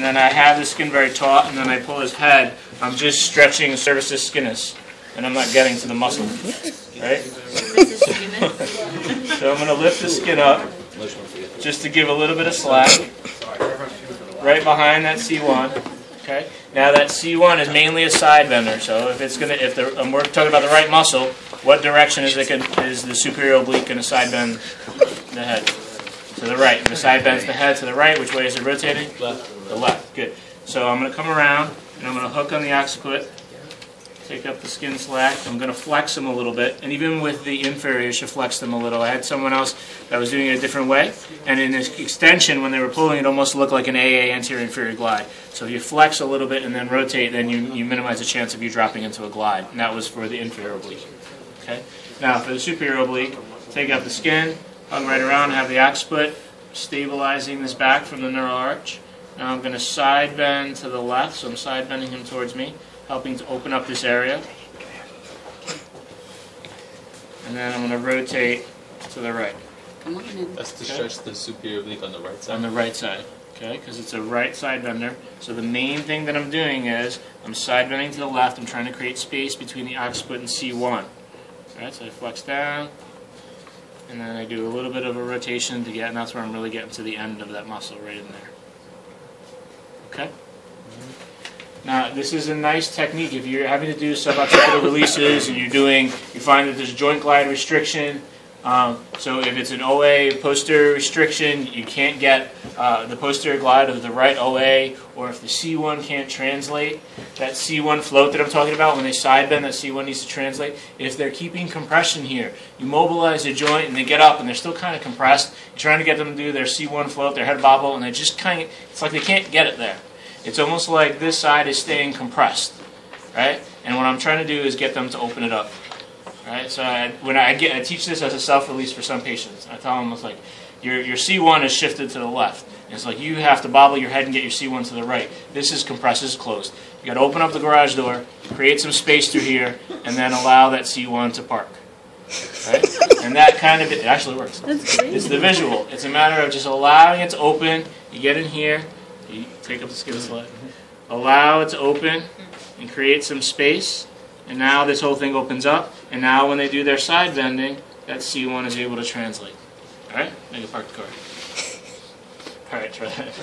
and then I have the skin very taut, and then I pull his head. I'm just stretching the cervicis skinnus, and I'm not getting to the muscle, right? So I'm going to lift the skin up, just to give a little bit of slack, right behind that C1. Okay. Now that C1 is mainly a side bender, so if it's gonna, we're talking about the right muscle, what direction is the superior oblique going to side bend the head? To the right. And the side bends the head to the right. Which way is it rotating? Left. The left. Good. So I'm going to come around and I'm going to hook on the occiput, take up the skin slack. I'm going to flex them a little bit, and even with the inferior, you should flex them a little. I had someone else that was doing it a different way, and in this extension, when they were pulling, it almost looked like an AA anterior-inferior glide. So if you flex a little bit and then rotate, then you minimize the chance of you dropping into a glide, and that was for the inferior oblique. Okay. Now for the superior oblique, take out the skin, hug right around, have the occiput, stabilizing this back from the neural arch. Now I'm going to side bend to the left, so I'm side bending him towards me, helping to open up this area. And then I'm going to rotate to the right. That's to stretch the superior oblique on the right side? On the right side, okay, because it's a right side bender. So the main thing that I'm doing is I'm side bending to the left. I'm trying to create space between the occiput and C1. Alright, so I flex down, and then I do a little bit of a rotation to get, and that's where I'm really getting to the end of that muscle right in there. Okay? Now, this is a nice technique. If you're having to do suboccipital releases and you find that there's joint glide restriction, so if it's an OA posterior restriction, you can't get the posterior glide of the right OA, or if the C1 can't translate, that C1 float that I'm talking about, when they side bend, that C1 needs to translate. If they're keeping compression here, you mobilize the joint and they get up and they're still kind of compressed. You're trying to get them to do their C1 float, their head bobble, and they just kind of, it's like they can't get it there. It's almost like this side is staying compressed, right? And what I'm trying to do is get them to open it up, right? So I teach this as a self-release for some patients. I tell them, it's like, your C1 is shifted to the left. And it's like you have to bobble your head and get your C1 to the right. This is compressed, this is closed. You got to open up the garage door, create some space through here, and then allow that C1 to park. Right? And that kind of, it actually works. That's great. It's the visual. It's a matter of just allowing it to open. You get in here. You take up the skin slot, allow it to open, and create some space, and now this whole thing opens up, and now when they do their side bending, that C1 is able to translate. Alright? Now you park the car. Alright, try that.